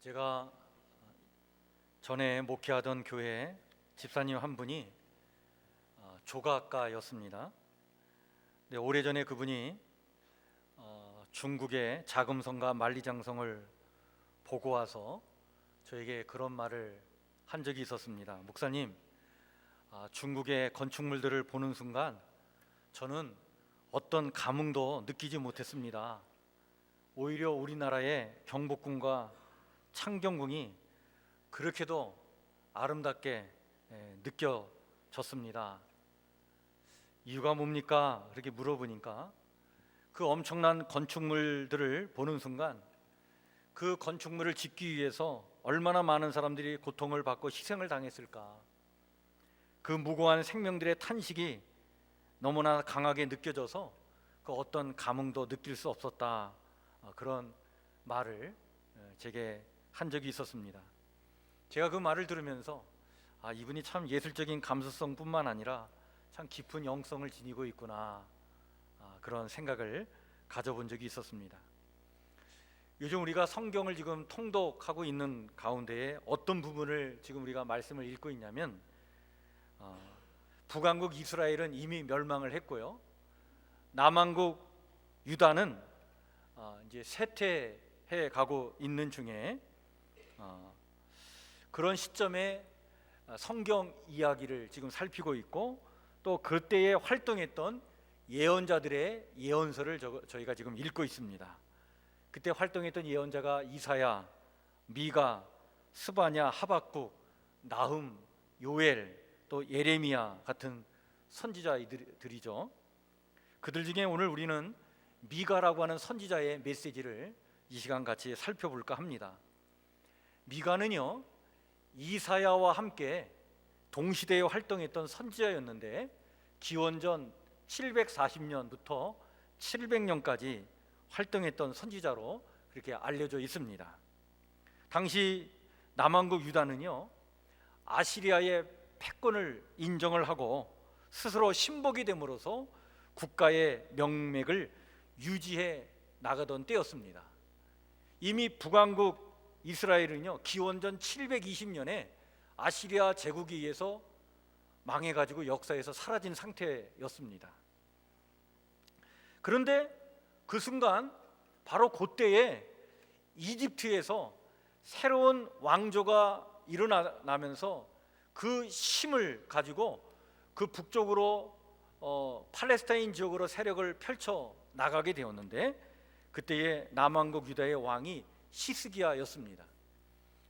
제가 전에 목회하던 교회 집사님 한 분이 조각가였습니다. 근데 오래전에 그분이 중국의 자금성과 만리장성을 보고 와서 저에게 그런 말을 한 적이 있었습니다. 목사님, 중국의 건축물들을 보는 순간 저는 어떤 감흥도 느끼지 못했습니다. 오히려 우리나라의 경복궁과 창경궁이 그렇게도 아름답게 느껴졌습니다. 이유가 뭡니까? 그렇게 물어보니까 그 엄청난 건축물들을 보는 순간 그 건축물을 짓기 위해서 얼마나 많은 사람들이 고통을 받고 희생을 당했을까, 그 무고한 생명들의 탄식이 너무나 강하게 느껴져서 그 어떤 감흥도 느낄 수 없었다, 그런 말을 제게 한 적이 있었습니다. 제가 그 말을 들으면서 이분이 참 예술적인 감수성뿐만 아니라 참 깊은 영성을 지니고 있구나, 그런 생각을 가져본 적이 있었습니다. 요즘 우리가 성경을 지금 통독하고 있는 가운데에 어떤 부분을 지금 우리가 말씀을 읽고 있냐면, 북왕국 이스라엘은 이미 멸망을 했고요, 남왕국 유다는 이제 쇠퇴해 가고 있는 중에 그런 시점에 성경 이야기를 지금 살피고 있고, 또 그때에 활동했던 예언자들의 예언서를 저희가 지금 읽고 있습니다. 그때 활동했던 예언자가 이사야, 미가, 스바냐, 하박국, 나훔, 요엘, 또 예레미야 같은 선지자들이죠. 그들 중에 오늘 우리는 미가라고 하는 선지자의 메시지를 이 시간 같이 살펴볼까 합니다. 미가는요, 이사야와 함께 동시대에 활동했던 선지자였는데 기원전 740년부터 700년까지 활동했던 선지자로 그렇게 알려져 있습니다. 당시 남왕국 유다는요, 아시리아의 패권을 인정을 하고 스스로 신복이 됨으로써 국가의 명맥을 유지해 나가던 때였습니다. 이미 북왕국 이스라엘은요, 기원전 720년에 아시리아 제국에 의해서 망해가지고 역사에서 사라진 상태였습니다. 그런데 그 순간 바로 그때에 이집트에서 새로운 왕조가 일어나면서 그 힘을 가지고 그 북쪽으로 팔레스타인 지역으로 세력을 펼쳐 나가게 되었는데, 그때의 남왕국 유다의 왕이 시스기야였습니다.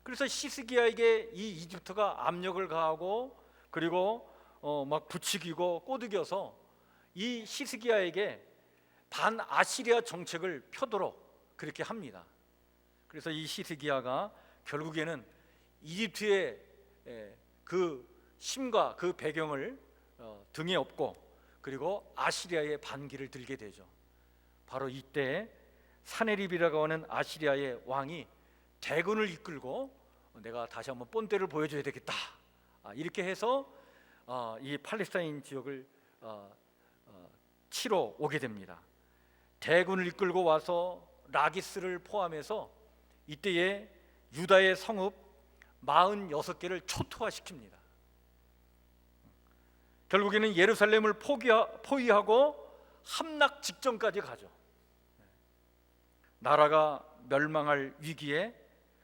그래서 시스기야에게 이 이집트가 압력을 가하고 그리고 막 부추기고 꼬드겨서 이 시스기야에게 반아시리아 정책을 펴도록 그렇게 합니다. 그래서 이 시스기야가 결국에는 이집트의 그 힘과 그 배경을 등에 업고 그리고 아시리아의 반기를 들게 되죠. 바로 이때 사네립이라고 하는 아시리아의 왕이 대군을 이끌고 내가 다시 한번 본때를 보여줘야 되겠다, 이렇게 해서 이 팔레스타인 지역을 치러 오게 됩니다. 대군을 이끌고 와서 라기스를 포함해서 이때의 유다의 성읍 46개를 초토화시킵니다. 결국에는 예루살렘을 포위하고 함락 직전까지 가죠. 나라가 멸망할 위기에,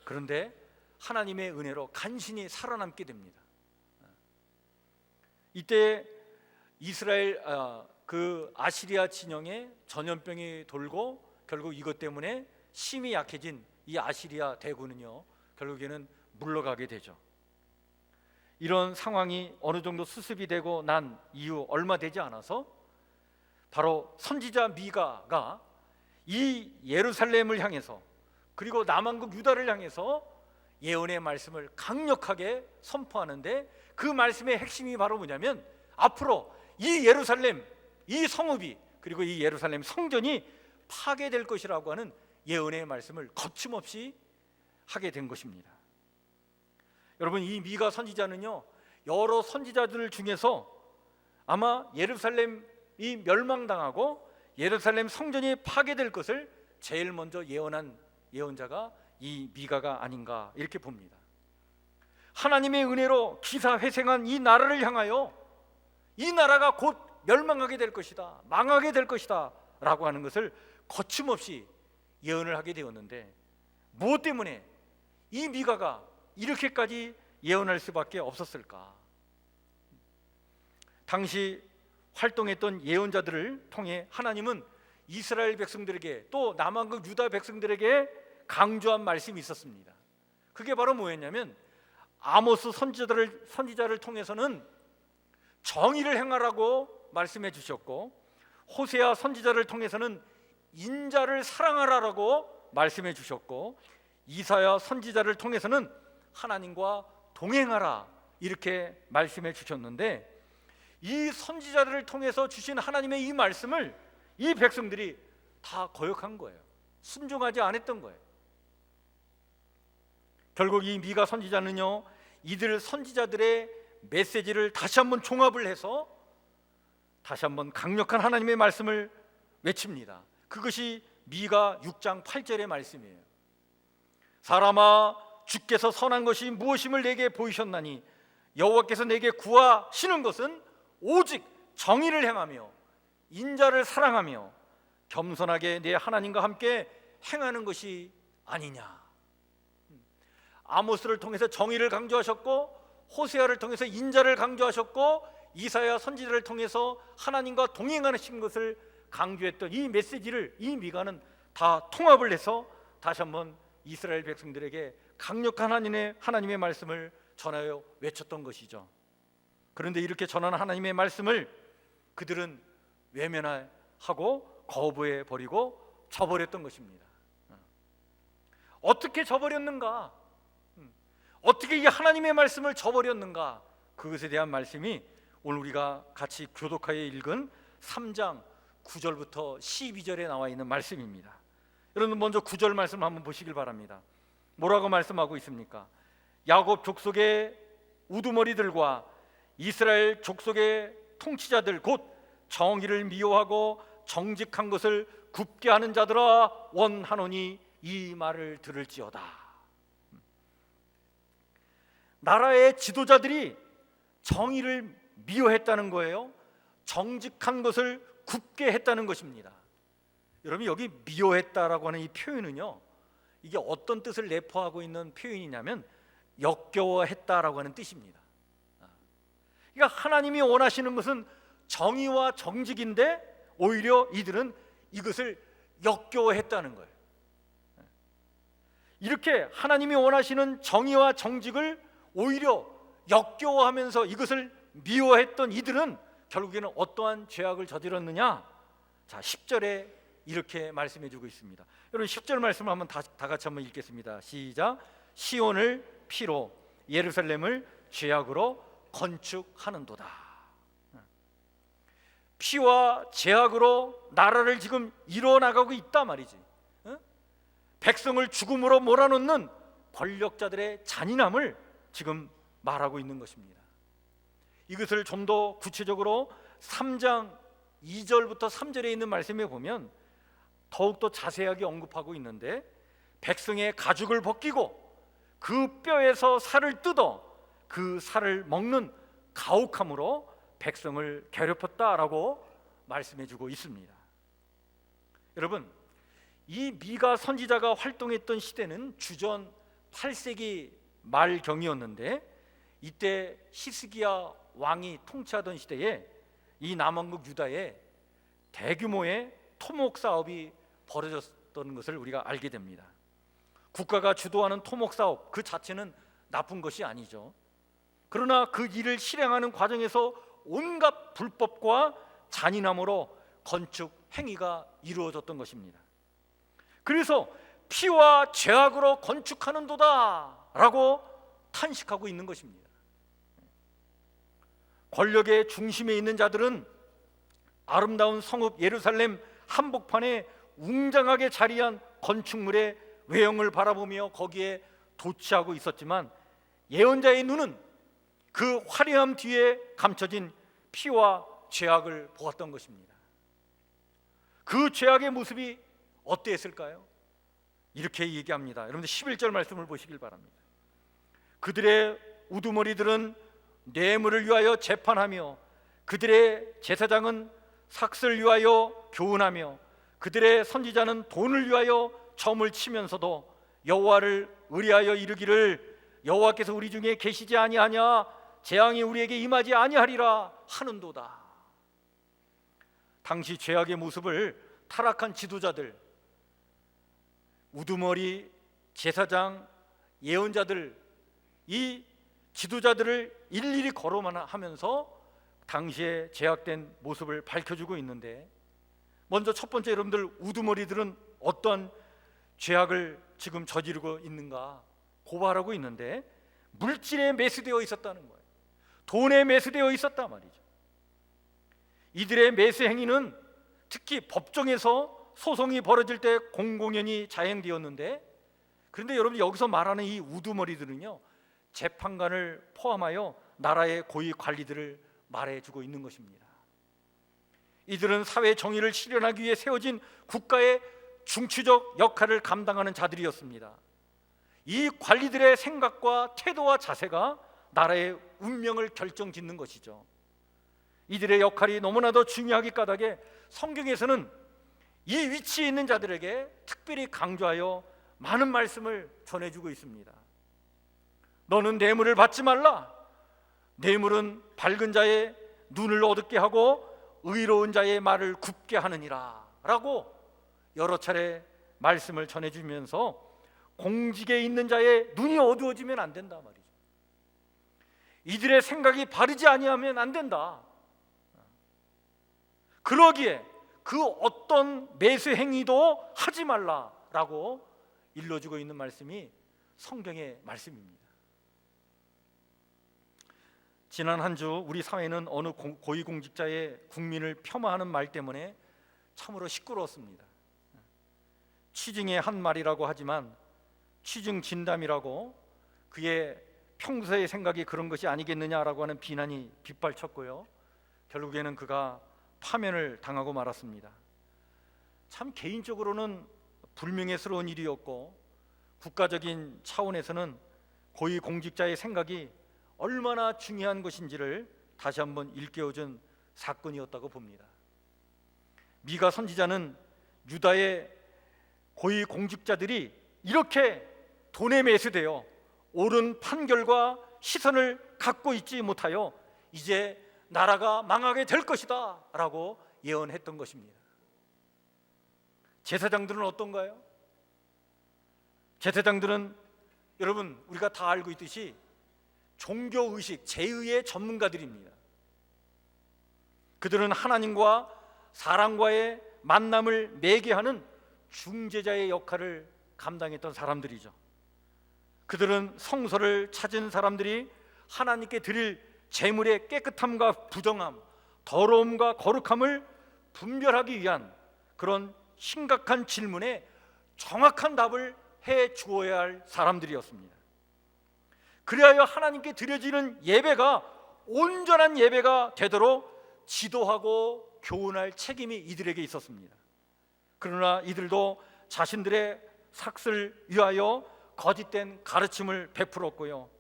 그런데 하나님의 은혜로 간신히 살아남게 됩니다. 이때 이스라엘 그 아시리아 진영에 전염병이 돌고 결국 이것 때문에 힘이 약해진 이 아시리아 대군은요, 결국에는 물러가게 되죠. 이런 상황이 어느 정도 수습이 되고 난 이후 얼마 되지 않아서 바로 선지자 미가가 이 예루살렘을 향해서 그리고 남왕국 유다를 향해서 예언의 말씀을 강력하게 선포하는데, 그 말씀의 핵심이 바로 뭐냐면 앞으로 이 예루살렘, 이 성읍이 그리고 이 예루살렘 성전이 파괴될 것이라고 하는 예언의 말씀을 거침없이 하게 된 것입니다. 여러분, 이 미가 선지자는요, 여러 선지자들 중에서 아마 예루살렘이 멸망당하고 예루살렘 성전이 파괴될 것을 제일 먼저 예언한 예언자가 이 미가가 아닌가 이렇게 봅니다. 하나님의 은혜로 기사회생한 이 나라를 향하여 이 나라가 곧 멸망하게 될 것이다, 망하게 될 것이다 라고 하는 것을 거침없이 예언을 하게 되었는데, 무엇 때문에 이 미가가 이렇게까지 예언할 수밖에 없었을까? 당시 활동했던 예언자들을 통해 하나님은 이스라엘 백성들에게 또 남한국 유다 백성들에게 강조한 말씀이 있었습니다. 그게 바로 뭐였냐면, 아모스 선지자를 통해서는 정의를 행하라고 말씀해 주셨고, 호세아 선지자를 통해서는 인자를 사랑하라라고 말씀해 주셨고, 이사야 선지자를 통해서는 하나님과 동행하라 이렇게 말씀해 주셨는데, 이 선지자들을 통해서 주신 하나님의 이 말씀을 이 백성들이 다 거역한 거예요. 순종하지 않았던 거예요. 결국 이 미가 선지자는요, 이들 선지자들의 메시지를 다시 한번 종합을 해서 다시 한번 강력한 하나님의 말씀을 외칩니다. 그것이 미가 6장 8절의 말씀이에요. 사람아, 주께서 선한 것이 무엇임을 내게 보이셨나니 여호와께서 내게 구하시는 것은 오직 정의를 행하며 인자를 사랑하며 겸손하게 내 하나님과 함께 행하는 것이 아니냐. 아모스를 통해서 정의를 강조하셨고, 호세아를 통해서 인자를 강조하셨고, 이사야 선지자를 통해서 하나님과 동행하신 것을 강조했던 이 메시지를 이 미가는 다 통합을 해서 다시 한번 이스라엘 백성들에게 강력한 하나님의 말씀을 전하여 외쳤던 것이죠. 그런데 이렇게 전하는 하나님의 말씀을 그들은 외면하고 거부해 버리고 저버렸던 것입니다. 어떻게 저버렸는가? 어떻게 이 하나님의 말씀을 저버렸는가? 그것에 대한 말씀이 오늘 우리가 같이 교독하여 읽은 3장 9절부터 12절에 나와 있는 말씀입니다. 여러분, 먼저 9절 말씀 한번 보시길 바랍니다. 뭐라고 말씀하고 있습니까? 야곱 족속의 우두머리들과 이스라엘 족속의 통치자들, 곧 정의를 미워하고 정직한 것을 굽게 하는 자들아 원하노니 이 말을 들을지어다. 나라의 지도자들이 정의를 미워했다는 거예요. 정직한 것을 굽게 했다는 것입니다. 여러분, 여기 미워했다라고 하는 이 표현은요, 이게 어떤 뜻을 내포하고 있는 표현이냐면 역겨워했다라고 하는 뜻입니다. 그러니까 하나님이 원하시는 것은 정의와 정직인데 오히려 이들은 이것을 역겨워했다는 거예요. 이렇게 하나님이 원하시는 정의와 정직을 오히려 역겨워하면서 이것을 미워했던 이들은 결국에는 어떠한 죄악을 저질렀느냐? 자, 10절에 이렇게 말씀해 주고 있습니다. 여러분, 10절 말씀을 한번 다 같이 한번 읽겠습니다. 시작. 시온을 피로 예루살렘을 죄악으로 건축하는도다. 피와 죄악으로 나라를 지금 이뤄나가고 있다 말이지. 백성을 죽음으로 몰아넣는 권력자들의 잔인함을 지금 말하고 있는 것입니다. 이것을 좀 더 구체적으로 3장 2절부터 3절에 있는 말씀에 보면 더욱더 자세하게 언급하고 있는데, 백성의 가죽을 벗기고 그 뼈에서 살을 뜯어 그 살을 먹는 가혹함으로 백성을 괴롭혔다라고 말씀해주고 있습니다. 여러분, 이 미가 선지자가 활동했던 시대는 주전 8세기 말경이었는데, 이때 히스기야 왕이 통치하던 시대에 이 남왕국 유다에 대규모의 토목 사업이 벌어졌던 것을 우리가 알게 됩니다. 국가가 주도하는 토목 사업 그 자체는 나쁜 것이 아니죠. 그러나 그 일을 실행하는 과정에서 온갖 불법과 잔인함으로 건축 행위가 이루어졌던 것입니다. 그래서 피와 죄악으로 건축하는도다 라고 탄식하고 있는 것입니다. 권력의 중심에 있는 자들은 아름다운 성읍 예루살렘 한복판에 웅장하게 자리한 건축물의 외형을 바라보며 거기에 도취하고 있었지만, 예언자의 눈은 그 화려함 뒤에 감춰진 피와 죄악을 보았던 것입니다. 그 죄악의 모습이 어땠을까요? 이렇게 얘기합니다. 여러분들 11절 말씀을 보시길 바랍니다. 그들의 우두머리들은 뇌물을 위하여 재판하며 그들의 제사장은 삭슬 위하여 교훈하며 그들의 선지자는 돈을 위하여 점을 치면서도 여호와를 의뢰하여 이르기를 여호와께서 우리 중에 계시지 아니하냐 재앙이 우리에게 임하지 아니하리라 하는도다. 당시 죄악의 모습을 타락한 지도자들, 우두머리, 제사장, 예언자들, 이 지도자들을 일일이 거론만 하면서 당시에 죄악된 모습을 밝혀주고 있는데, 먼저 첫 번째, 여러분들 우두머리들은 어떠한 죄악을 지금 저지르고 있는가 고발하고 있는데, 물질에 매수되어 있었다는 거예요. 돈에 매수되어 있었단 말이죠. 이들의 매수 행위는 특히 법정에서 소송이 벌어질 때 공공연히 자행되었는데, 그런데 여러분 여기서 말하는 이 우두머리들은요, 재판관을 포함하여 나라의 고위 관리들을 말해주고 있는 것입니다. 이들은 사회 정의를 실현하기 위해 세워진 국가의 중추적 역할을 감당하는 자들이었습니다. 이 관리들의 생각과 태도와 자세가 나라의 운명을 결정짓는 것이죠. 이들의 역할이 너무나도 중요하기 까닭에 성경에서는 이 위치에 있는 자들에게 특별히 강조하여 많은 말씀을 전해주고 있습니다. 너는 뇌물을 받지 말라. 뇌물은 밝은 자의 눈을 어둡게 하고 의로운 자의 말을 굽게 하느니라 라고 여러 차례 말씀을 전해주면서 공직에 있는 자의 눈이 어두워지면 안 된다 말이죠. 이들의 생각이 바르지 아니하면 안 된다. 그러기에 그 어떤 매수 행위도 하지 말라라고 일러주고 있는 말씀이 성경의 말씀입니다. 지난 한 주 우리 사회는 어느 고위공직자의 국민을 폄하하는 말 때문에 참으로 시끄러웠습니다. 취중의 한 말이라고 하지만 취중 진담이라고, 그의 평소의 생각이 그런 것이 아니겠느냐라고 하는 비난이 빗발쳤고요, 결국에는 그가 파면을 당하고 말았습니다. 참 개인적으로는 불명예스러운 일이었고, 국가적인 차원에서는 고위공직자의 생각이 얼마나 중요한 것인지를 다시 한번 일깨워준 사건이었다고 봅니다. 미가 선지자는 유다의 고위공직자들이 이렇게 돈에 매수되어 옳은 판결과 시선을 갖고 있지 못하여 이제 나라가 망하게 될 것이다 라고 예언했던 것입니다. 제사장들은 어떤가요? 제사장들은 여러분 우리가 다 알고 있듯이 종교의식, 제의의 전문가들입니다. 그들은 하나님과 사람과의 만남을 매개하는 중재자의 역할을 감당했던 사람들이죠. 그들은 성소를 찾은 사람들이 하나님께 드릴 제물의 깨끗함과 부정함, 더러움과 거룩함을 분별하기 위한 그런 심각한 질문에 정확한 답을 해 주어야 할 사람들이었습니다. 그리하여 하나님께 드려지는 예배가 온전한 예배가 되도록 지도하고 교훈할 책임이 이들에게 있었습니다. 그러나 이들도 자신들의 삭슬 위하여 거짓된 가르침을 베풀었고요,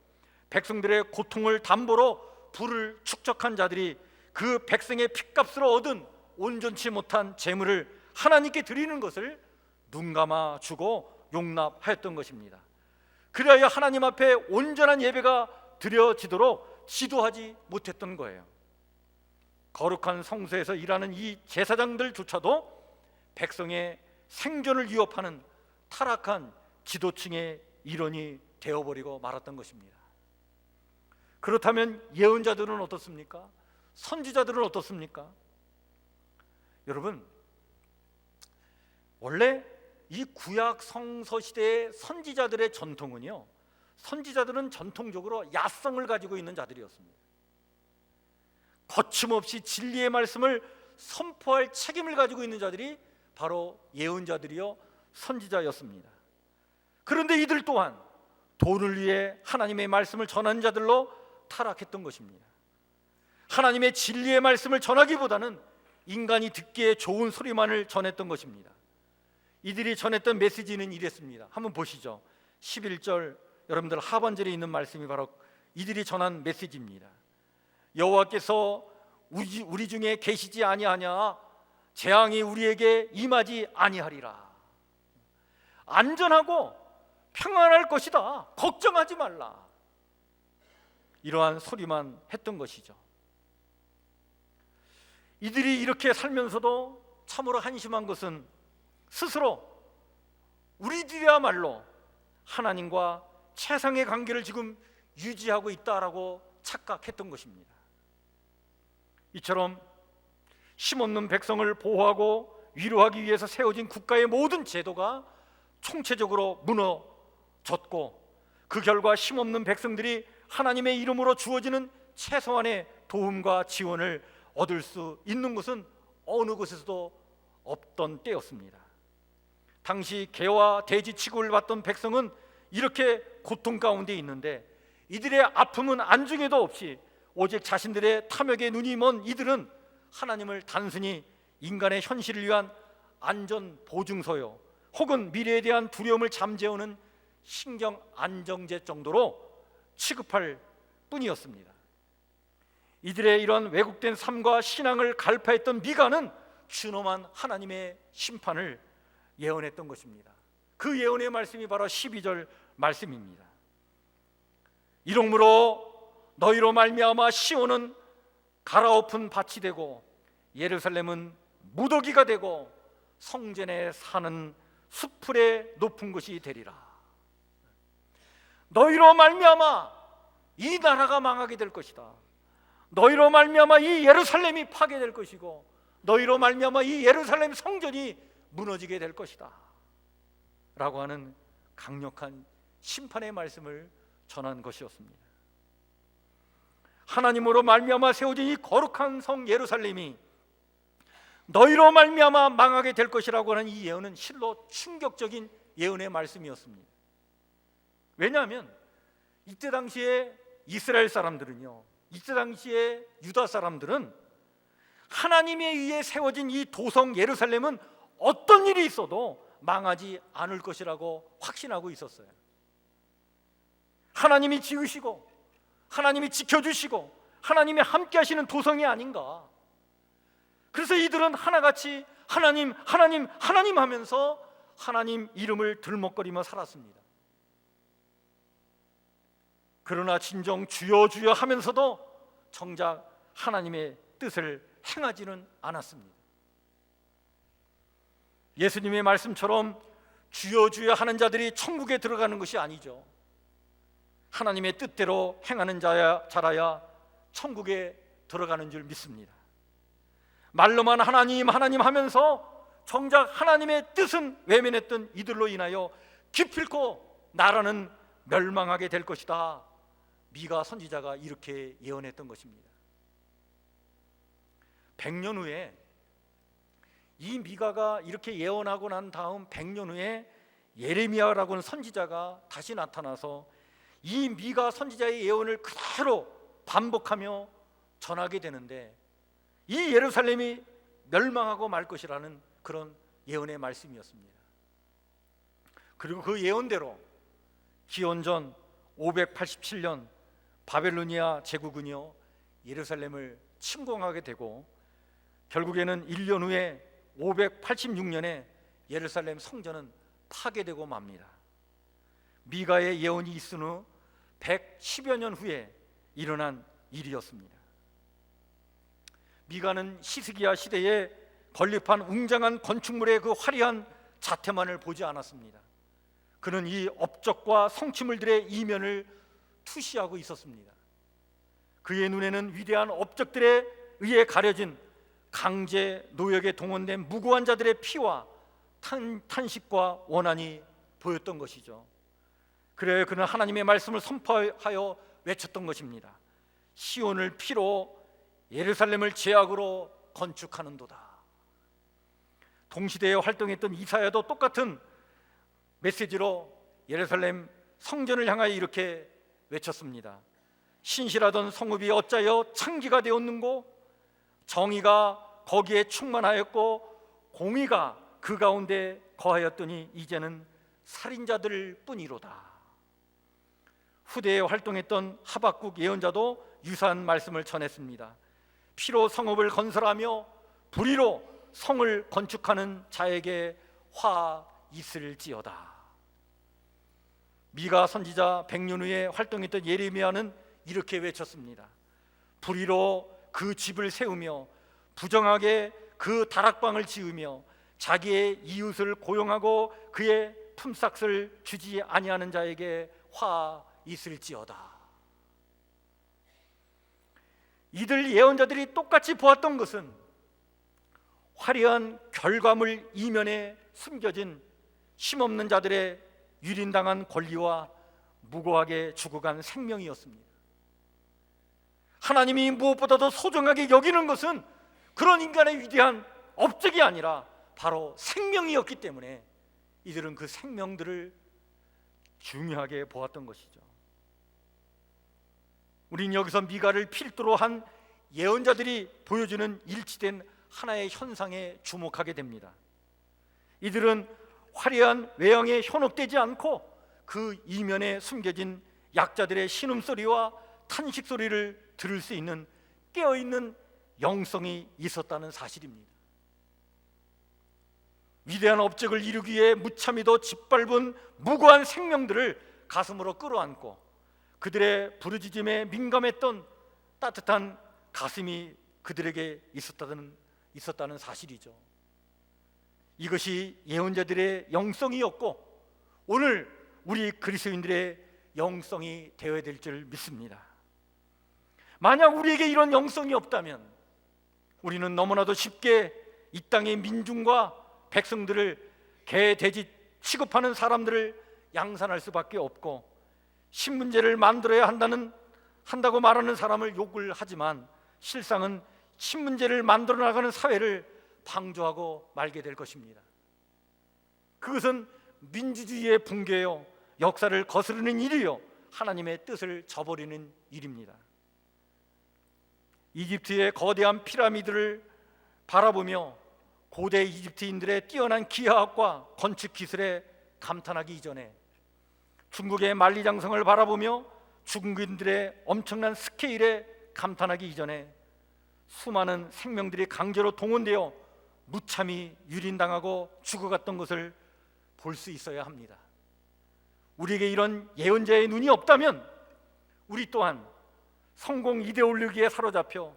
백성들의 고통을 담보로 부를 축적한 자들이 그 백성의 핏값으로 얻은 온전치 못한 재물을 하나님께 드리는 것을 눈감아 주고 용납하였던 것입니다. 그리하여 하나님 앞에 온전한 예배가 드려지도록 지도하지 못했던 거예요. 거룩한 성소에서 일하는 이 제사장들조차도 백성의 생존을 위협하는 타락한 지도층의 일원이 되어버리고 말았던 것입니다. 그렇다면 예언자들은 어떻습니까? 선지자들은 어떻습니까? 여러분, 원래 이 구약 성서 시대의 선지자들의 전통은요, 선지자들은 전통적으로 야성을 가지고 있는 자들이었습니다. 거침없이 진리의 말씀을 선포할 책임을 가지고 있는 자들이 바로 예언자들이요 선지자였습니다. 그런데 이들 또한 돈을 위해 하나님의 말씀을 전하는 자들로 타락했던 것입니다. 하나님의 진리의 말씀을 전하기보다는 인간이 듣기에 좋은 소리만을 전했던 것입니다. 이들이 전했던 메시지는 이랬습니다. 한번 보시죠. 11절, 여러분들 하반절에 있는 말씀이 바로 이들이 전한 메시지입니다. 여호와께서 우리 중에 계시지 아니하냐? 재앙이 우리에게 임하지 아니하리라. 안전하고 평안할 것이다. 걱정하지 말라. 이러한 소리만 했던 것이죠. 이들이 이렇게 살면서도 참으로 한심한 것은 스스로 우리들이야말로 하나님과 최상의 관계를 지금 유지하고 있다라고 착각했던 것입니다. 이처럼 힘없는 백성을 보호하고 위로하기 위해서 세워진 국가의 모든 제도가 총체적으로 무너졌고, 그 결과 힘없는 백성들이 하나님의 이름으로 주어지는 최소한의 도움과 지원을 얻을 수 있는 것은 어느 곳에서도 없던 때였습니다. 당시 개와 돼지 취급을 받던 백성은 이렇게 고통 가운데 있는데, 이들의 아픔은 안중에도 없이 오직 자신들의 탐욕에 눈이 먼 이들은 하나님을 단순히 인간의 현실을 위한 안전 보증소요, 혹은 미래에 대한 두려움을 잠재우는 신경 안정제 정도로 취급할 뿐이었습니다. 이들의 이런 왜곡된 삶과 신앙을 갈파했던 미가는 준엄한 하나님의 심판을 예언했던 것입니다. 그 예언의 말씀이 바로 12절 말씀입니다. 이러므로 너희로 말미암아 시온은 갈아엎은 밭이 되고 예루살렘은 무더기가 되고 성전에 사는 수풀의 높은 곳이 되리라. 너희로 말미암아 이 나라가 망하게 될 것이다. 너희로 말미암아 이 예루살렘이 파괴될 것이고, 너희로 말미암아 이 예루살렘 성전이 무너지게 될 것이다 라고 하는 강력한 심판의 말씀을 전한 것이었습니다. 하나님으로 말미암아 세워진 이 거룩한 성 예루살렘이 너희로 말미암아 망하게 될 것이라고 하는 이 예언은 실로 충격적인 예언의 말씀이었습니다. 왜냐하면 이때 당시에 이스라엘 사람들은요, 이때 당시에 유다 사람들은 하나님에 의해 세워진 이 도성 예루살렘은 어떤 일이 있어도 망하지 않을 것이라고 확신하고 있었어요. 하나님이 지으시고 하나님이 지켜주시고 하나님이 함께 하시는 도성이 아닌가. 그래서 이들은 하나같이 하나님 하나님 하나님 하면서 하나님 이름을 들먹거리며 살았습니다. 그러나 진정 주여 주여 하면서도 정작 하나님의 뜻을 행하지는 않았습니다. 예수님의 말씀처럼 주여 주여 하는 자들이 천국에 들어가는 것이 아니죠. 하나님의 뜻대로 행하는 자라야 천국에 들어가는 줄 믿습니다. 말로만 하나님 하나님 하면서 정작 하나님의 뜻은 외면했던 이들로 인하여 기필코 나라는 멸망하게 될 것이다. 미가 선지자가 이렇게 예언했던 것입니다. 100년 후에 이 미가가 이렇게 예언하고 난 다음 100년 후에 예레미야라고 하는 선지자가 다시 나타나서 이 미가 선지자의 예언을 그대로 반복하며 전하게 되는데, 이 예루살렘이 멸망하고 말 것이라는 그런 예언의 말씀이었습니다. 그리고 그 예언대로 기원전 587년 바벨로니아 제국은요 예루살렘을 침공하게 되고, 결국에는 1년 후에 586년에 예루살렘 성전은 파괴되고 맙니다. 미가의 예언이 있은 후 110여 년 후에 일어난 일이었습니다. 미가는 히스기야 시대에 건립한 웅장한 건축물의 그 화려한 자태만을 보지 않았습니다. 그는 이 업적과 성취물들의 이면을 투시하고 있었습니다. 그의 눈에는 위대한 업적들에 의해 가려진 강제 노역에 동원된 무고한 자들의 피와 탄식과 원한이 보였던 것이죠. 그래 그는 하나님의 말씀을 선포하여 외쳤던 것입니다. 시온을 피로 예루살렘을 제약으로 건축하는도다. 동시대에 활동했던 이사야도 똑같은 메시지로 예루살렘 성전을 향하여 이렇게 외쳤습니다. 신실하던 성읍이 어찌하여 창기가 되었는고, 정의가 거기에 충만하였고 공의가 그 가운데 거하였더니 이제는 살인자들 뿐이로다. 후대에 활동했던 하박국 예언자도 유사한 말씀을 전했습니다. 피로 성읍을 건설하며 불의로 성을 건축하는 자에게 화 있을지어다. 미가 선지자 100년 후에 활동했던 예레미야는 이렇게 외쳤습니다. 불의로 그 집을 세우며 부정하게 그 다락방을 지으며 자기의 이웃을 고용하고 그의 품삯을 주지 아니하는 자에게 화 있을지어다. 이들 예언자들이 똑같이 보았던 것은 화려한 결과물 이면에 숨겨진 힘없는 자들의 유린당한 권리와 무고하게 죽어간 생명이었습니다. 하나님이 무엇보다도 소중하게 여기는 것은 그런 인간의 위대한 업적이 아니라 바로 생명이었기 때문에 이들은 그 생명들을 중요하게 보았던 것이죠. 우리는 여기서 미가를 필두로 한 예언자들이 보여주는 일치된 하나의 현상에 주목하게 됩니다. 이들은 화려한 외형에 현혹되지 않고 그 이면에 숨겨진 약자들의 신음소리와 탄식소리를 들을 수 있는 깨어있는 영성이 있었다는 사실입니다. 위대한 업적을 이루기 위해 무참히도 짓밟은 무고한 생명들을 가슴으로 끌어안고 그들의 부르짖음에 민감했던 따뜻한 가슴이 그들에게 있었다는 사실이죠. 이것이 예언자들의 영성이었고 오늘 우리 그리스도인들의 영성이 되어야 될 줄 믿습니다. 만약 우리에게 이런 영성이 없다면 우리는 너무나도 쉽게 이 땅의 민중과 백성들을 개, 돼지 취급하는 사람들을 양산할 수밖에 없고 신문제를 만들어야 한다고 말하는 사람을 욕을 하지만 실상은 신문제를 만들어 나가는 사회를 방조하고 말게 될 것입니다. 그것은 민주주의의 붕괴요, 역사를 거스르는 일이요, 하나님의 뜻을 저버리는 일입니다. 이집트의 거대한 피라미드를 바라보며 고대 이집트인들의 뛰어난 기하학과 건축 기술에 감탄하기 이전에 중국의 만리장성을 바라보며 중국인들의 엄청난 스케일에 감탄하기 이전에 수많은 생명들이 강제로 동원되어 무참히 유린당하고 죽어갔던 것을 볼 수 있어야 합니다. 우리에게 이런 예언자의 눈이 없다면 우리 또한 성공 이데올로기에 사로잡혀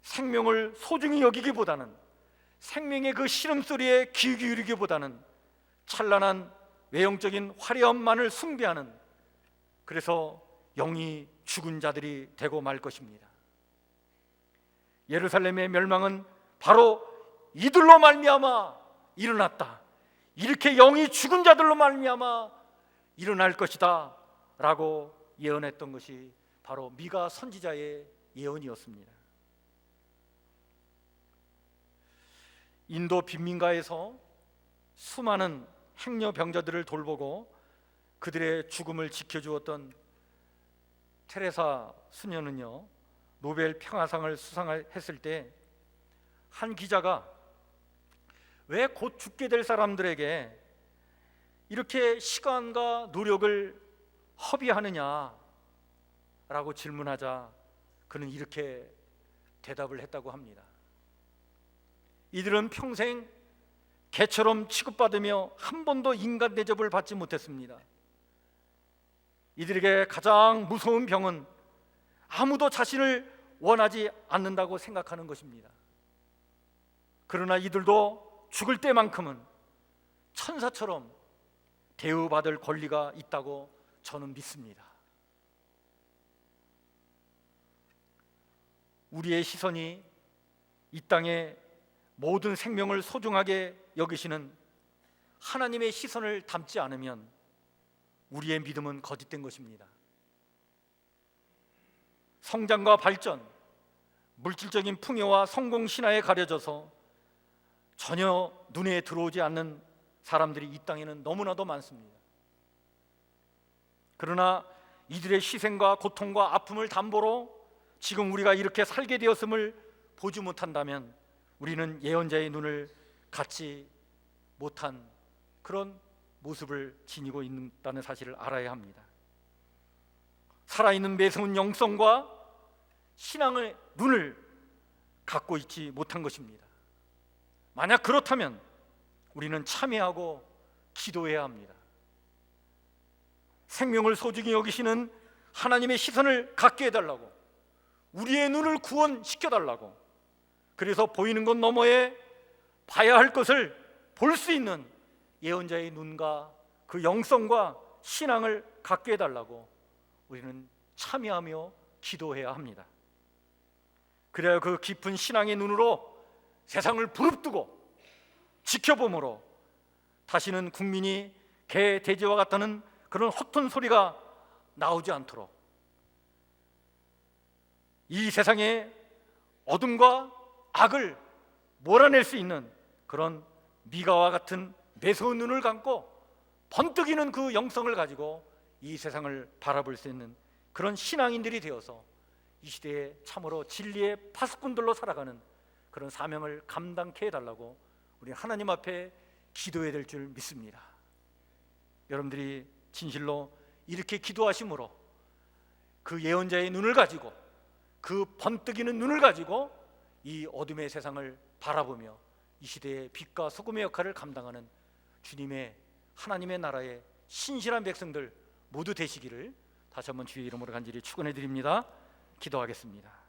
생명을 소중히 여기기보다는 생명의 그 신음소리에 귀 기울이기보다는 찬란한 외형적인 화려함만을 숭배하는, 그래서 영이 죽은 자들이 되고 말 것입니다. 예루살렘의 멸망은 바로 이들로 말미암아 일어났다, 이렇게 영이 죽은 자들로 말미암아 일어날 것이다 라고 예언했던 것이 바로 미가 선지자의 예언이었습니다. 인도 빈민가에서 수많은 행여병자들을 돌보고 그들의 죽음을 지켜주었던 테레사 수녀는요, 노벨 평화상을 수상했을 때 한 기자가 왜 곧 죽게 될 사람들에게 이렇게 시간과 노력을 허비하느냐 라고 질문하자 그는 이렇게 대답을 했다고 합니다. 이들은 평생 개처럼 취급받으며 한 번도 인간 대접을 받지 못했습니다. 이들에게 가장 무서운 병은 아무도 자신을 원하지 않는다고 생각하는 것입니다. 그러나 이들도 죽을 때만큼은 천사처럼 대우받을 권리가 있다고 저는 믿습니다. 우리의 시선이 이 땅의 모든 생명을 소중하게 여기시는 하나님의 시선을 담지 않으면 우리의 믿음은 거짓된 것입니다. 성장과 발전, 물질적인 풍요와 성공 신화에 가려져서 전혀 눈에 들어오지 않는 사람들이 이 땅에는 너무나도 많습니다. 그러나 이들의 희생과 고통과 아픔을 담보로 지금 우리가 이렇게 살게 되었음을 보지 못한다면 우리는 예언자의 눈을 갖지 못한 그런 모습을 지니고 있다는 사실을 알아야 합니다. 살아있는 매서운 영성과 신앙의 눈을 갖고 있지 못한 것입니다. 만약 그렇다면 우리는 참회하고 기도해야 합니다. 생명을 소중히 여기시는 하나님의 시선을 갖게 해달라고, 우리의 눈을 구원시켜달라고, 그래서 보이는 것 너머에 봐야 할 것을 볼 수 있는 예언자의 눈과 그 영성과 신앙을 갖게 해달라고 우리는 참여하며 기도해야 합니다. 그래야 그 깊은 신앙의 눈으로 세상을 부릅뜨고 지켜보므로 다시는 국민이 개 돼지와 같다는 그런 헛된 소리가 나오지 않도록 이 세상의 어둠과 악을 몰아낼 수 있는 그런 미가와 같은 매서운 눈을 감고 번뜩이는 그 영성을 가지고 이 세상을 바라볼 수 있는 그런 신앙인들이 되어서 이 시대에 참으로 진리의 파수꾼들로 살아가는 그런 사명을 감당케 해달라고 우리 하나님 앞에 기도해야 될 줄 믿습니다. 여러분들이 진실로 이렇게 기도하심으로 그 예언자의 눈을 가지고, 그 번뜩이는 눈을 가지고 이 어둠의 세상을 바라보며 이 시대의 빛과 소금의 역할을 감당하는 주님의 하나님의 나라의 신실한 백성들 모두 되시기를 다시 한번 주의 이름으로 간절히 축원해 드립니다. 기도하겠습니다.